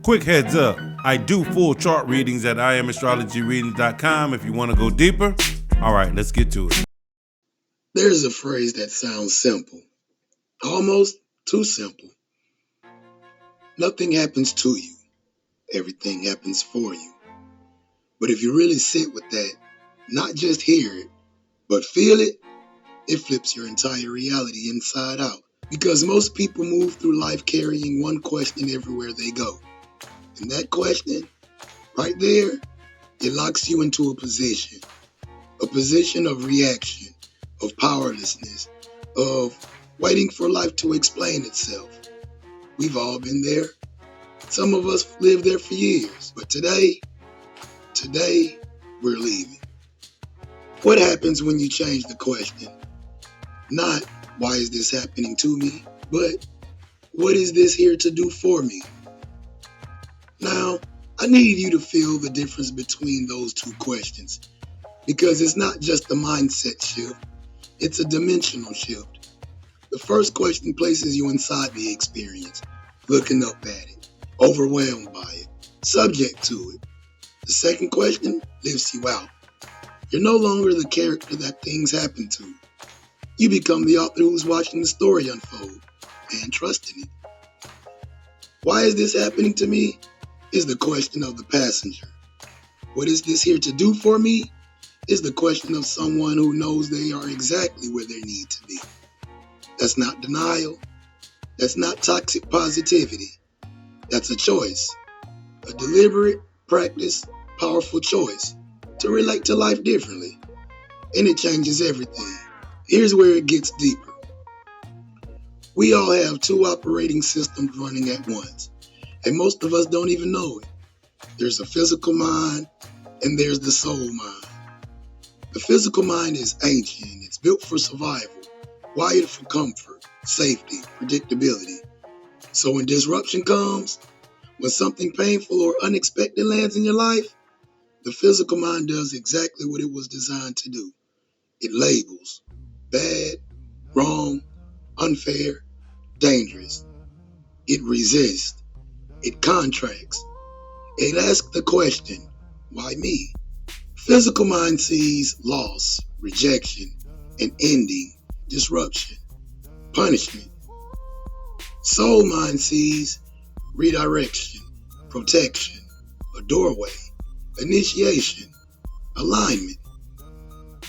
Quick heads up, I do full chart readings at astrologyrideoftheday.com if you want to go deeper. All right, let's get to it. There's a phrase that sounds simple, almost too simple. Nothing happens to you, everything happens for you. But if you really sit with that, not just hear it, but feel it, it flips your entire reality inside out. Because most people move through life carrying one question everywhere they go. And that question, right there, it locks you into a position of reaction, of powerlessness, of waiting for life to explain itself. We've all been there. Some of us lived there for years, but today, we're leaving. What happens when you change the question? Not, why is this happening to me? But, what is this here to do for me? Now, I need you to feel the difference between those two questions, because it's not just a mindset shift, it's a dimensional shift. The first question places you inside the experience, looking up at it, overwhelmed by it, subject to it. The second question lifts you out. You're no longer the character that things happen to. You become the author who's watching the story unfold and trusting it. Why is this happening to me? Is the question of the passenger. What is this here to do for me? Is the question of someone who knows they are exactly where they need to be. That's not denial. That's not toxic positivity. That's a choice. A deliberate, practiced, powerful choice to relate to life differently. And it changes everything. Here's where it gets deeper. We all have two operating systems running at once. And most of us don't even know it. There's a physical mind and there's the soul mind. The physical mind is ancient. It's built for survival, wired for comfort, safety, predictability. So when disruption comes, when something painful or unexpected lands in your life, the physical mind does exactly what it was designed to do. It labels bad, wrong, unfair, dangerous. It resists. It contracts. It asks the question, why me? Physical mind sees loss, rejection, an ending, disruption, punishment. Soul mind sees redirection, protection, a doorway, initiation, alignment.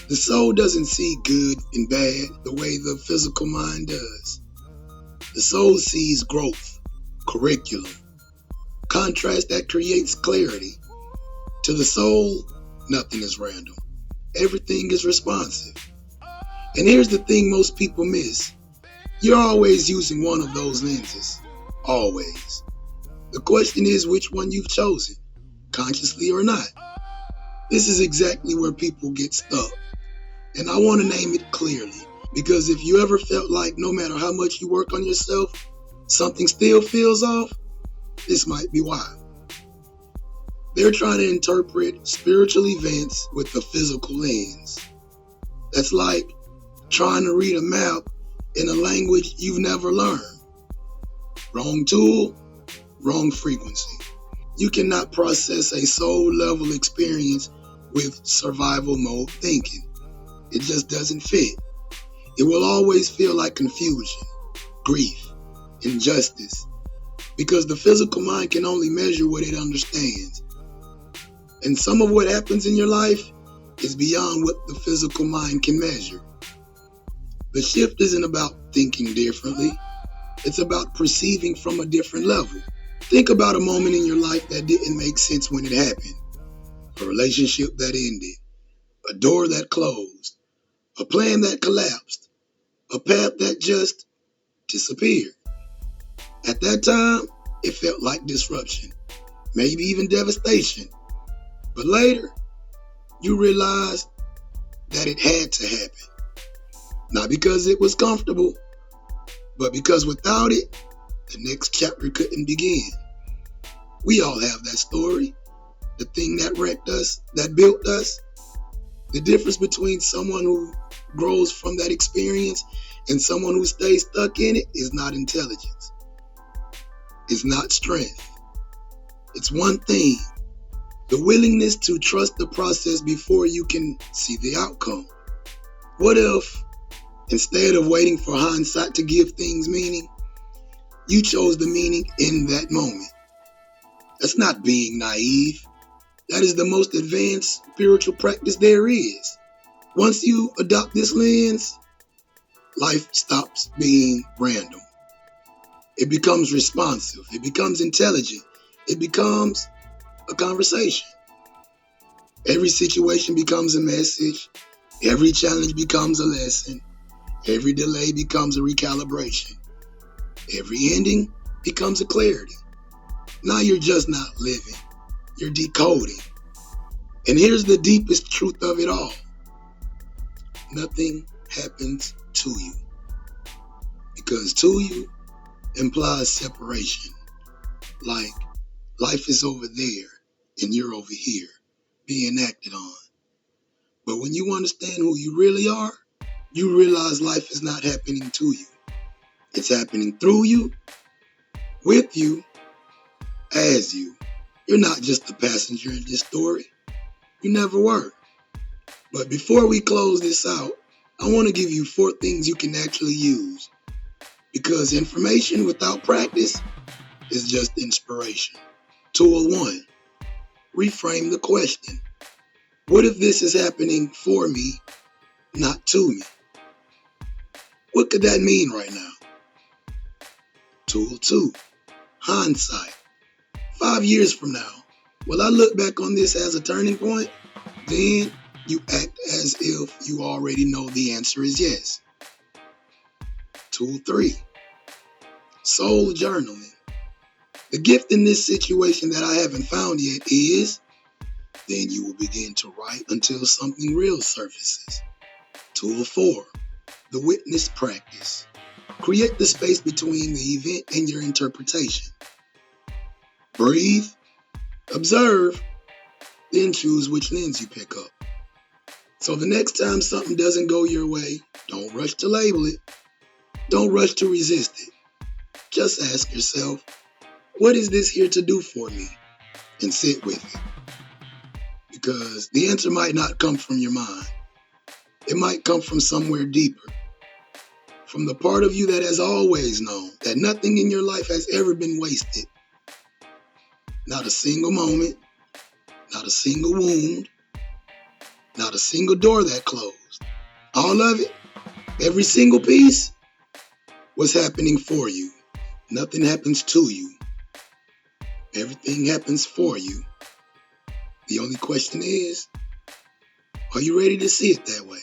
The soul doesn't see good and bad the way the physical mind does. The soul sees growth, curriculum, contrast that creates clarity. To the soul, nothing is random. Everything is responsive. And here's the thing most people miss. You're always using one of those lenses. Always. The question is which one you've chosen, consciously or not. This is exactly where people get stuck. And I want to name it clearly, because if you ever felt like no matter how much you work on yourself, something still feels off, this might be why. They're trying to interpret spiritual events with a physical lens. That's like trying to read a map in a language you've never learned. Wrong tool, wrong frequency. You cannot process a soul level experience with survival mode thinking. It just doesn't fit. It will always feel like confusion, grief, injustice, because the physical mind can only measure what it understands. And some of what happens in your life is beyond what the physical mind can measure. The shift isn't about thinking differently. It's about perceiving from a different level. Think about a moment in your life that didn't make sense when it happened. A relationship that ended. A door that closed. A plan that collapsed. A path that just disappeared. At that time, it felt like disruption. Maybe even devastation. But later, you realized that it had to happen. Not because it was comfortable, but because without it, the next chapter couldn't begin. We all have that story. The thing that wrecked us, that built us. The difference between someone who grows from that experience and someone who stays stuck in it is not intelligence. It's not strength. It's one thing, the willingness to trust the process before you can see the outcome. What if, instead of waiting for hindsight to give things meaning, you chose the meaning in that moment? That's not being naive. That is the most advanced spiritual practice there is. Once you adopt this lens, life stops being random. It becomes responsive. It becomes intelligent. It becomes a conversation. Every situation becomes a message. Every challenge becomes a lesson. Every delay becomes a recalibration. Every ending becomes a clarity. Now you're just not living. You're decoding. And here's the deepest truth of it all. Nothing happens to you. Because to you implies separation. Like life is over there and you're over here being acted on. But when you understand who you really are, you realize life is not happening to you. It's happening through you, with you, as you. You're not just a passenger in this story. You never were. But before we close this out, I want to give you 4 things you can actually use. Because information without practice is just inspiration. Tool 1, reframe the question. What if this is happening for me, not to me? What could that mean right now? Tool 2, hindsight. 5 years from now, will I look back on this as a turning point? Then you act as if you already know the answer is yes. Tool 3, soul journaling. The gift in this situation that I haven't found yet is, then you will begin to write until something real surfaces. Tool 4, the witness practice. Create the space between the event and your interpretation. Breathe, observe, then choose which lens you pick up. So the next time something doesn't go your way, don't rush to label it. Don't rush to resist it. Just ask yourself, what is this here to do for me? And sit with it. Because the answer might not come from your mind. It might come from somewhere deeper. From the part of you that has always known that nothing in your life has ever been wasted. Not a single moment, not a single wound, not a single door that closed. All of it, every single piece was happening for you. Nothing happens to you. Everything happens for you. The only question is, are you ready to see it that way?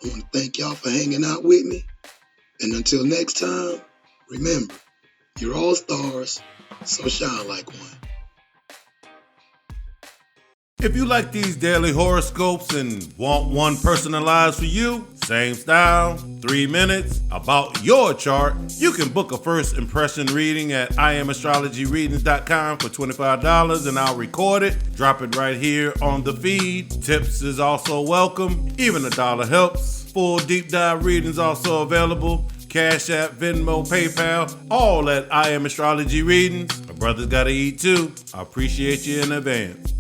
I want to thank y'all for hanging out with me. And until next time, remember, you're all stars, so shine like one. If you like these daily horoscopes and want one personalized for you, same style, 3 minutes, about your chart, you can book a first impression reading at astrologyrideoftheday.com for $25 and I'll record it, drop it right here on the feed. Tips is also welcome, even $1 helps. Full deep dive readings also available. Cash App, Venmo, PayPal, all at I Am Astrology Readings. My brother's gotta eat too. I appreciate you in advance.